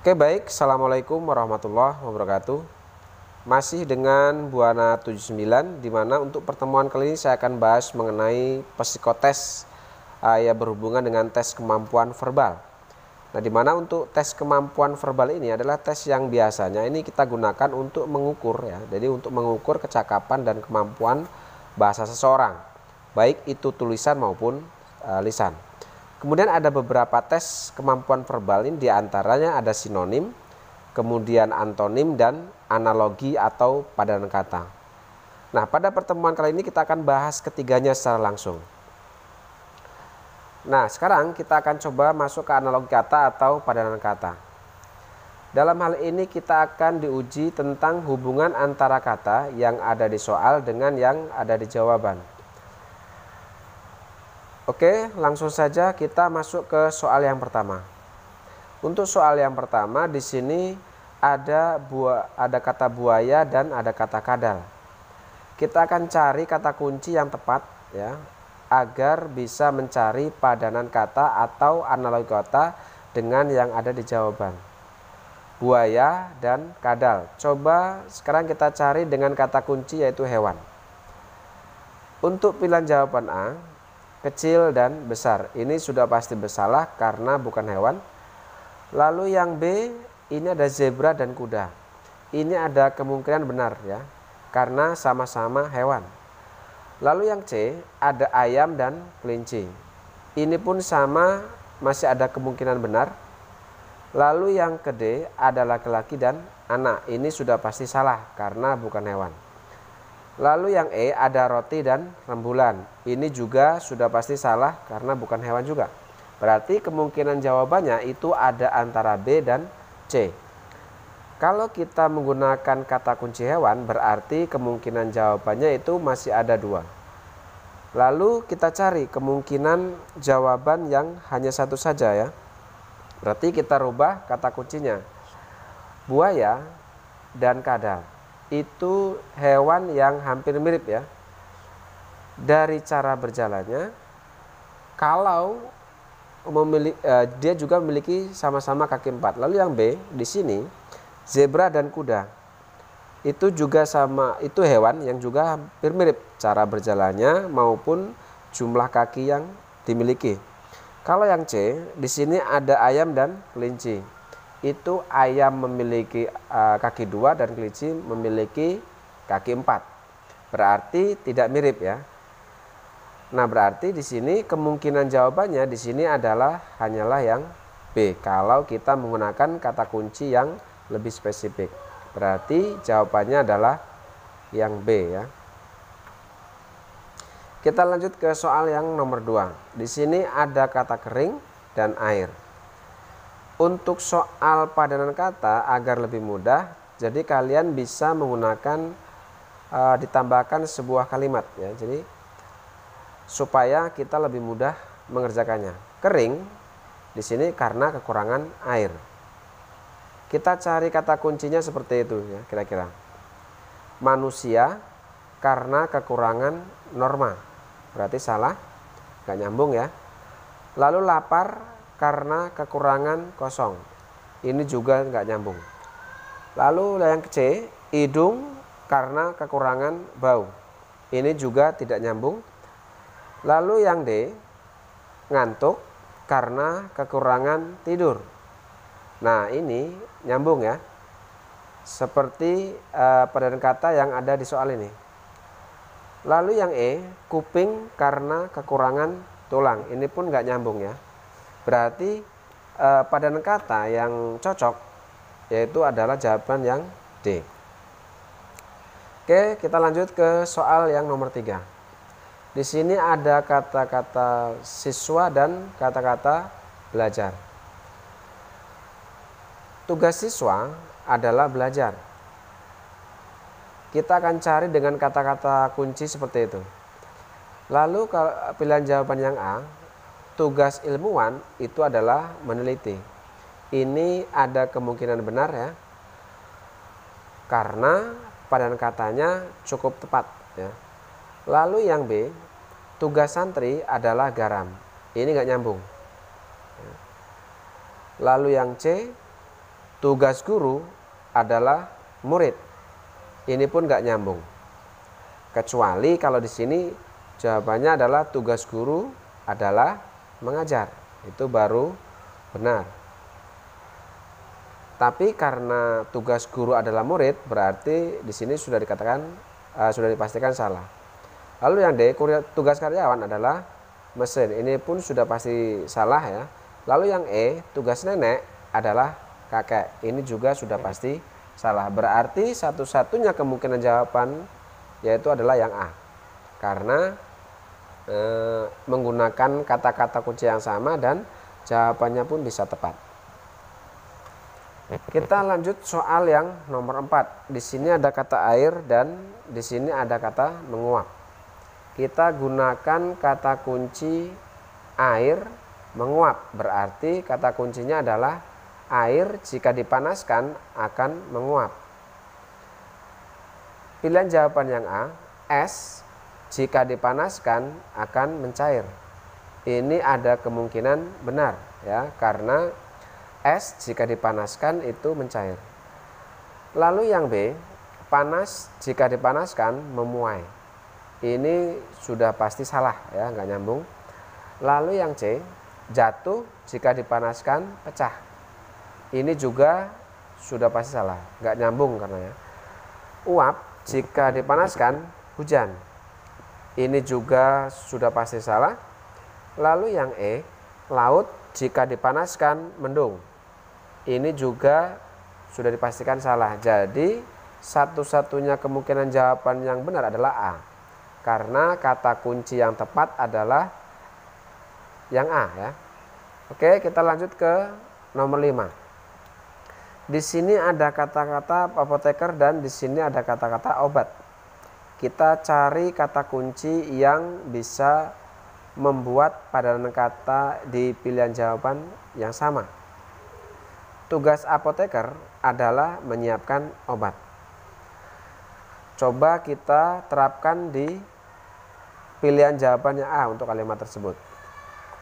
Oke baik, Assalamualaikum warahmatullahi wabarakatuh. Masih dengan Buana 79, dimana untuk pertemuan kali ini saya akan bahas mengenai psikotes yang berhubungan dengan tes kemampuan verbal. Nah, dimana untuk tes kemampuan verbal ini adalah tes yang biasanya ini kita gunakan untuk mengukur ya. Jadi untuk mengukur kecakapan dan kemampuan bahasa seseorang, baik itu tulisan maupun lisan. Kemudian ada beberapa tes kemampuan verbal ini, diantaranya ada sinonim, kemudian antonim dan analogi atau padanan kata. Nah, pada pertemuan kali ini kita akan bahas ketiganya secara langsung. Nah, sekarang kita akan coba masuk ke analogi kata atau padanan kata. Dalam hal ini kita akan diuji tentang hubungan antara kata yang ada di soal dengan yang ada di jawaban. Oke, langsung saja kita masuk ke soal yang pertama. Untuk soal yang pertama di sini ada kata buaya dan ada kata kadal. Kita akan cari kata kunci yang tepat ya, agar bisa mencari padanan kata atau analogi kata dengan yang ada di jawaban. Buaya dan kadal. Coba sekarang kita cari dengan kata kunci yaitu hewan. Untuk pilihan jawaban A, kecil dan besar, ini sudah pasti bersalah karena bukan hewan. Lalu yang B, ini ada zebra dan kuda. Ini ada kemungkinan benar ya, karena sama-sama hewan. Lalu yang C, ada ayam dan kelinci. Ini pun sama, masih ada kemungkinan benar. Lalu yang ke D, ada laki-laki dan anak. Ini sudah pasti salah karena bukan hewan. Lalu yang E, ada roti dan rembulan. Ini juga sudah pasti salah karena bukan hewan juga. Berarti kemungkinan jawabannya itu ada antara B dan C. Kalau kita menggunakan kata kunci hewan, berarti kemungkinan jawabannya itu masih ada 2. Lalu kita cari kemungkinan jawaban yang hanya satu saja ya. Berarti kita rubah kata kuncinya. Buaya dan kadal. Itu hewan yang hampir mirip ya. Dari cara berjalannya, kalau dia juga memiliki sama-sama kaki 4. Lalu yang B di sini zebra dan kuda. Itu juga sama, itu hewan yang juga hampir mirip cara berjalannya maupun jumlah kaki yang dimiliki. Kalau yang C di sini ada ayam dan kelinci. Itu ayam memiliki kaki 2 dan kelinci memiliki kaki 4. Berarti tidak mirip ya. Nah, berarti di sini kemungkinan jawabannya di sini adalah hanyalah yang B. Kalau kita menggunakan kata kunci yang lebih spesifik. Berarti jawabannya adalah yang B ya. Kita lanjut ke soal yang nomor 2. Di sini ada kata kering dan air. Untuk soal padanan kata agar lebih mudah, jadi kalian bisa menggunakan ditambahkan sebuah kalimat ya. Jadi supaya kita lebih mudah mengerjakannya. Kering di sini karena kekurangan air. Kita cari kata kuncinya seperti itu ya kira-kira. Manusia karena kekurangan norma. Berarti salah, nggak nyambung ya. Lalu lapar karena kekurangan kosong. Ini juga nggak nyambung. Lalu yang C, hidung karena kekurangan bau. Ini juga tidak nyambung. Lalu yang D, ngantuk karena kekurangan tidur. Nah, ini nyambung ya. Seperti padanan kata yang ada di soal ini. Lalu yang E, kuping karena kekurangan tulang. Ini pun nggak nyambung ya. Berarti padanan kata yang cocok yaitu adalah jawaban yang D. Oke, kita lanjut ke soal yang nomor 3. Di sini ada kata-kata siswa dan kata-kata belajar. Tugas siswa adalah belajar. Kita akan cari dengan kata-kata kunci seperti itu. Lalu pilihan jawaban yang A, tugas ilmuwan itu adalah meneliti. Ini ada kemungkinan benar ya. Karena padanan katanya cukup tepat ya. Lalu yang B, tugas santri adalah garam. Ini nggak nyambung. Lalu yang C, tugas guru adalah murid. Ini pun nggak nyambung. Kecuali kalau di sini jawabannya adalah tugas guru adalah mengajar. Itu baru benar. Tapi karena tugas guru adalah murid, berarti di sini sudah dikatakan sudah dipastikan salah. Lalu yang D, tugas karyawan adalah mesin. Ini pun sudah pasti salah ya. Lalu yang E, tugas nenek adalah kakek. Ini juga sudah pasti salah. Berarti satu-satunya kemungkinan jawaban yaitu adalah yang A. Karena menggunakan kata-kata kunci yang sama dan jawabannya pun bisa tepat. Kita lanjut soal yang nomor 4. Di sini ada kata air dan di sini ada kata menguap. Kita gunakan kata kunci air menguap. Berarti kata kuncinya adalah air jika dipanaskan akan menguap. Pilihan jawaban yang A, es jika dipanaskan akan mencair. Ini ada kemungkinan benar ya, karena es jika dipanaskan itu mencair. Lalu yang B, panas jika dipanaskan memuai. Ini sudah pasti salah ya, nggak nyambung. Lalu yang C, jatuh jika dipanaskan pecah. Ini juga sudah pasti salah, nggak nyambung karena ya. Uap jika dipanaskan hujan. Ini juga sudah pasti salah. Lalu yang E, laut jika dipanaskan mendung. Ini juga sudah dipastikan salah. Jadi satu-satunya kemungkinan jawaban yang benar adalah A. Karena kata kunci yang tepat adalah yang A ya. Oke, kita lanjut ke nomor 5. Di sini ada kata-kata apoteker dan di sini ada kata-kata obat. Kita cari kata kunci yang bisa membuat padanan kata di pilihan jawaban yang sama. Tugas apoteker adalah menyiapkan obat. Coba kita terapkan di pilihan jawabannya A untuk kalimat tersebut.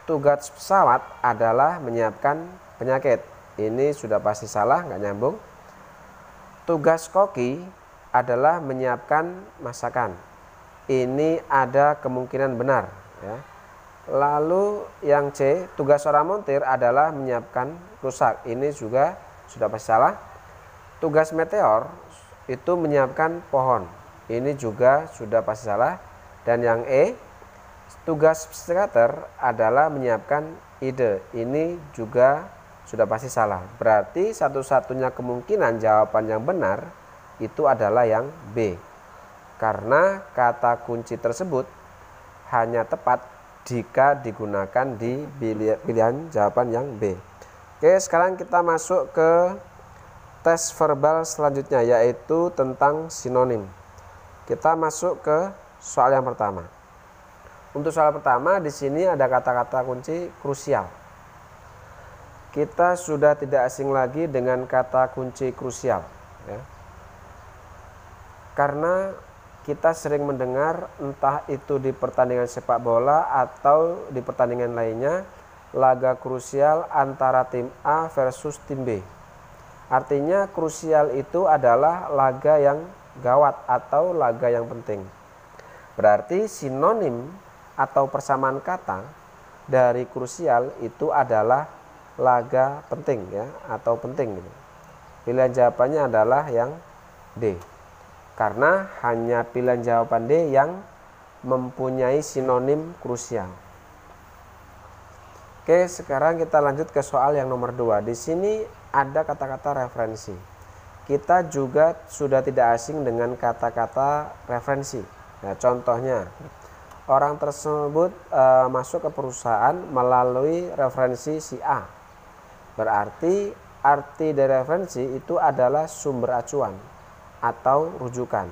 Tugas pesawat adalah menyiapkan penyakit. Ini sudah pasti salah, nggak nyambung. Tugas koki adalah menyiapkan masakan. Ini ada kemungkinan benar ya. Lalu yang C, tugas seorang montir adalah menyiapkan rusak. Ini juga sudah pasti salah. Tugas meteor itu menyiapkan pohon. Ini juga sudah pasti salah. Dan yang E, tugas psikiater adalah menyiapkan ide. Ini juga sudah pasti salah. Berarti satu-satunya kemungkinan jawaban yang benar itu adalah yang B. Karena kata kunci tersebut hanya tepat jika digunakan di pilihan jawaban yang B. Oke, sekarang kita masuk ke tes verbal selanjutnya, yaitu tentang sinonim. Kita masuk ke soal yang pertama. Untuk soal pertama, di sini ada kata-kata kunci krusial. Kita sudah tidak asing lagi dengan kata kunci krusial ya. Karena kita sering mendengar entah itu di pertandingan sepak bola atau di pertandingan lainnya, laga krusial antara tim A versus tim B. Artinya krusial itu adalah laga yang gawat atau laga yang penting. Berarti sinonim atau persamaan kata dari krusial itu adalah laga penting ya, atau penting gitu. Pilihan jawabannya adalah yang D. Karena hanya pilihan jawaban D yang mempunyai sinonim krusial. Oke, sekarang kita lanjut ke soal yang nomor 2. Di sini ada kata-kata referensi. Kita juga sudah tidak asing dengan kata-kata referensi. Nah, contohnya, orang tersebut masuk ke perusahaan melalui referensi si A. Berarti arti dari referensi itu adalah sumber acuan atau rujukan.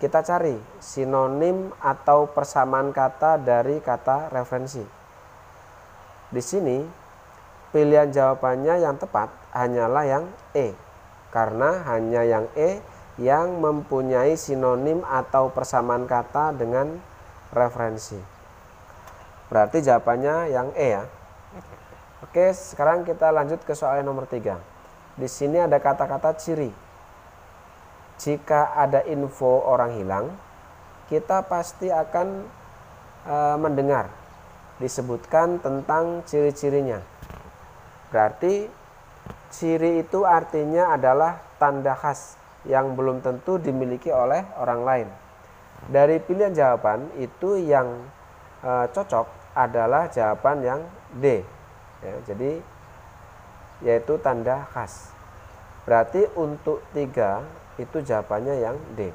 Kita cari sinonim atau persamaan kata dari kata referensi. Di sini pilihan jawabannya yang tepat hanyalah yang E. Karena hanya yang E yang mempunyai sinonim atau persamaan kata dengan referensi. Berarti jawabannya yang E ya. Oke, sekarang kita lanjut ke soal nomor 3. Di sini ada kata-kata ciri. Jika ada info orang hilang, kita pasti akan mendengar disebutkan tentang ciri-cirinya. Berarti ciri itu artinya adalah tanda khas yang belum tentu dimiliki oleh orang lain. Dari pilihan jawaban itu yang cocok adalah jawaban yang D. Ya, jadi yaitu tanda khas. Berarti untuk 3 itu jawabannya yang D.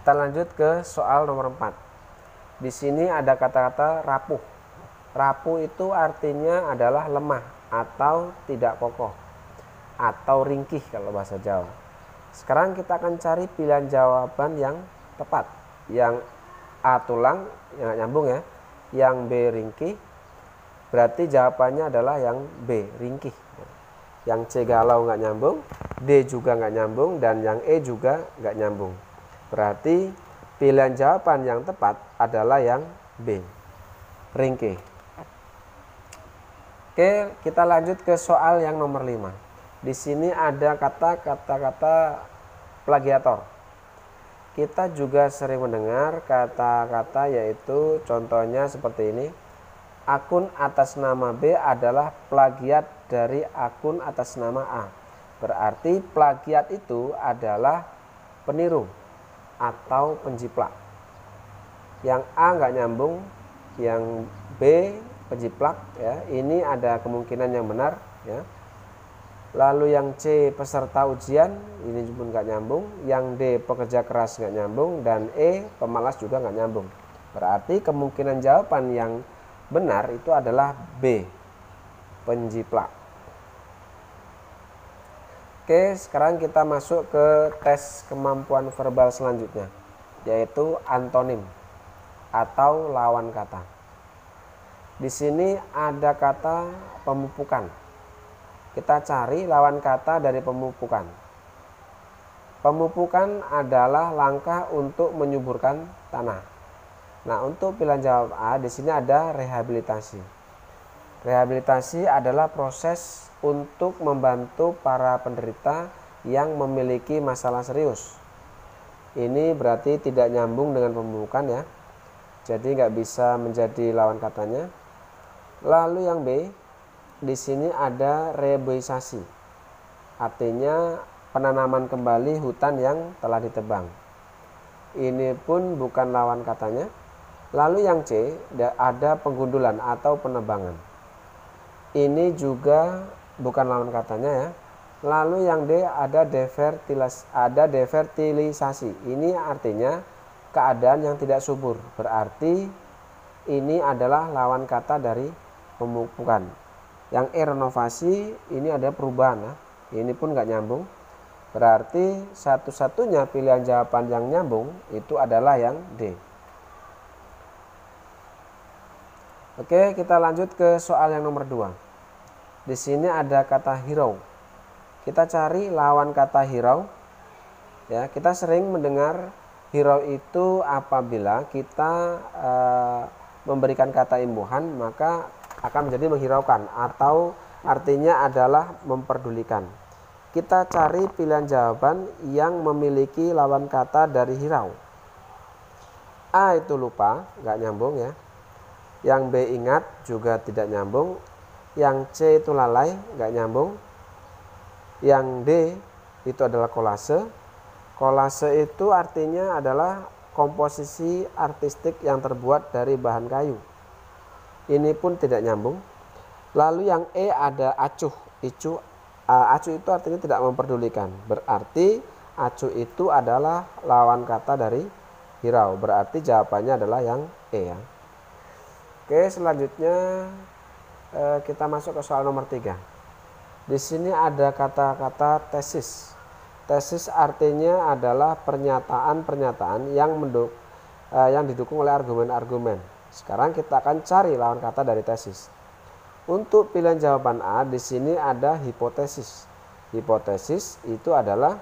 Kita lanjut ke soal nomor 4. Di sini ada kata-kata rapuh. Rapuh itu artinya adalah lemah atau tidak kokoh atau ringkih kalau bahasa Jawa. Sekarang kita akan cari pilihan jawaban yang tepat. Yang A tulang, yang nggak nyambung ya. Yang B ringkih, berarti jawabannya adalah yang B ringkih. Yang C galau nggak nyambung, D juga nggak nyambung, dan yang E juga nggak nyambung. Berarti pilihan jawaban yang tepat adalah yang B, ringkih. Oke, kita lanjut ke soal yang nomor 5. Di sini ada kata-kata plagiator. Kita juga sering mendengar kata-kata yaitu contohnya seperti ini. Akun atas nama B adalah plagiat dari akun atas nama A. Berarti plagiat itu adalah peniru atau penjiplak. Yang A nggak nyambung, yang B penjiplak ya. Ini ada kemungkinan yang benar ya. Lalu yang C peserta ujian, ini pun nggak nyambung. Yang D pekerja keras nggak nyambung, dan E pemalas juga nggak nyambung. Berarti kemungkinan jawaban yang benar itu adalah B, penjiplak. Oke, sekarang kita masuk ke tes kemampuan verbal selanjutnya, yaitu antonim atau lawan kata. Di sini ada kata pemupukan. Kita cari lawan kata dari pemupukan. Pemupukan adalah langkah untuk menyuburkan tanah. Nah, untuk pilihan jawab A di sini ada rehabilitasi. Rehabilitasi adalah proses untuk membantu para penderita yang memiliki masalah serius. Ini berarti tidak nyambung dengan pemupukan ya. Jadi nggak bisa menjadi lawan katanya. Lalu yang B, di sini ada reboisasi. Artinya penanaman kembali hutan yang telah ditebang. Ini pun bukan lawan katanya. Lalu yang C, ada penggundulan atau penebangan. Ini juga bukan lawan katanya ya. Lalu yang D ada defertilisasi. Ini artinya keadaan yang tidak subur. Berarti ini adalah lawan kata dari pemupukan. Yang E renovasi, ini ada perubahan ya. Ini pun nggak nyambung. Berarti satu-satunya pilihan jawaban yang nyambung itu adalah yang D. Oke, kita lanjut ke soal yang nomor 2. Di sini ada kata hero. Kita cari lawan kata hero. Ya, kita sering mendengar hero itu apabila kita memberikan kata imbuhan maka akan menjadi menghiraukan atau artinya adalah memperdulikan. Kita cari pilihan jawaban yang memiliki lawan kata dari hirau. A itu lupa, nggak nyambung ya. Yang B ingat juga tidak nyambung. Yang C itu lalai, nggak nyambung. Yang D itu adalah kolase. Kolase itu artinya adalah komposisi artistik yang terbuat dari bahan kayu. Ini pun tidak nyambung. Lalu yang E ada acuh. Acuh itu artinya tidak memperdulikan. Berarti acuh itu adalah lawan kata dari hirau. Berarti jawabannya adalah yang E ya. Oke, selanjutnya kita masuk ke soal nomor 3. Di sini ada kata-kata tesis. Tesis artinya adalah pernyataan-pernyataan yang didukung oleh argumen-argumen. Sekarang kita akan cari lawan kata dari tesis. Untuk pilihan jawaban A di sini ada hipotesis. Hipotesis itu adalah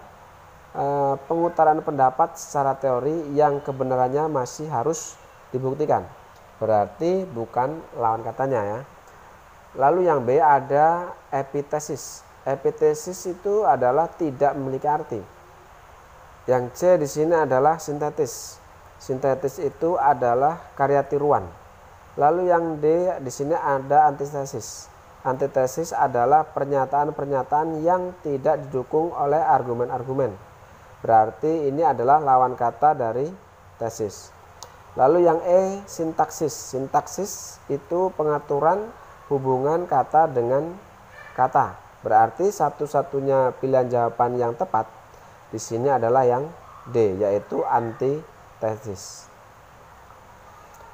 pengutaran pendapat secara teori yang kebenarannya masih harus dibuktikan. Berarti bukan lawan katanya ya. Lalu yang B ada epitesis. Epitesis itu adalah tidak memiliki arti. Yang C di sini adalah sintetis. Sintetis itu adalah karya tiruan. Lalu yang D di sini ada antitesis. Antitesis adalah pernyataan-pernyataan yang tidak didukung oleh argumen-argumen. Berarti ini adalah lawan kata dari tesis. Lalu yang E, sintaksis. Sintaksis itu pengaturan hubungan kata dengan kata. Berarti satu-satunya pilihan jawaban yang tepat di sini adalah yang D, yaitu antitesis.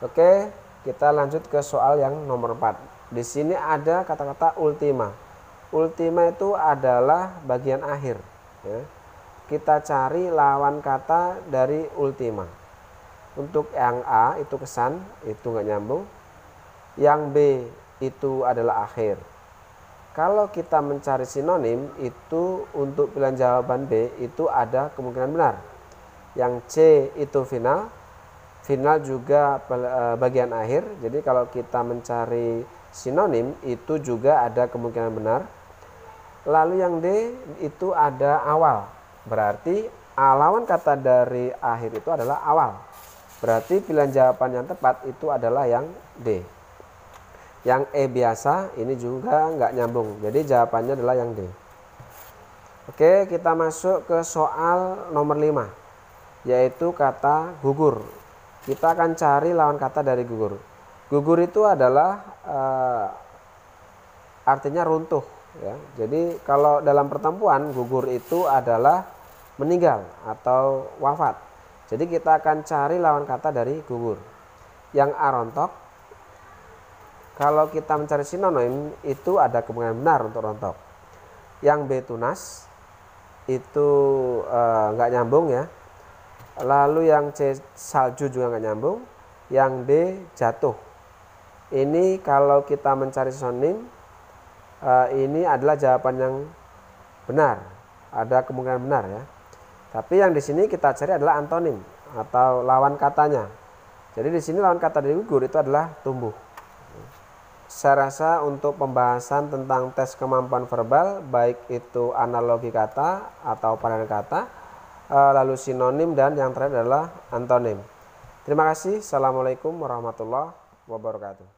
Oke, kita lanjut ke soal yang nomor 4. Di sini ada kata-kata ultima. Ultima itu adalah bagian akhir. Ya. Kita cari lawan kata dari ultima. Untuk yang A itu kesan, itu nggak nyambung. Yang B itu adalah akhir. Kalau kita mencari sinonim, itu untuk pilihan jawaban B itu ada kemungkinan benar. Yang C itu final. Final juga bagian akhir. Jadi kalau kita mencari sinonim itu juga ada kemungkinan benar. Lalu yang D itu ada awal. Berarti lawan kata dari akhir itu adalah awal. Berarti pilihan jawaban yang tepat itu adalah yang D. Yang E biasa ini juga nggak nyambung. Jadi jawabannya adalah yang D. Oke, kita masuk ke soal nomor 5. Yaitu kata gugur. Kita akan cari lawan kata dari gugur. Gugur itu adalah artinya runtuh. Ya. Jadi kalau dalam pertempuran gugur itu adalah meninggal atau wafat. Jadi kita akan cari lawan kata dari gugur. Yang A rontok. Kalau kita mencari sinonim itu ada kemungkinan benar untuk rontok. Yang B tunas itu nggak nyambung ya. Lalu yang C salju juga nggak nyambung. Yang D jatuh. Ini kalau kita mencari sinonim, ini adalah jawaban yang benar, ada kemungkinan benar ya. Tapi yang di sini kita cari adalah antonim atau lawan katanya. Jadi di sini lawan kata dari gugur itu adalah tumbuh. Saya rasa untuk pembahasan tentang tes kemampuan verbal, baik itu analogi kata atau padanan kata, lalu sinonim dan yang terakhir adalah antonim. Terima kasih. Assalamualaikum warahmatullahi wabarakatuh.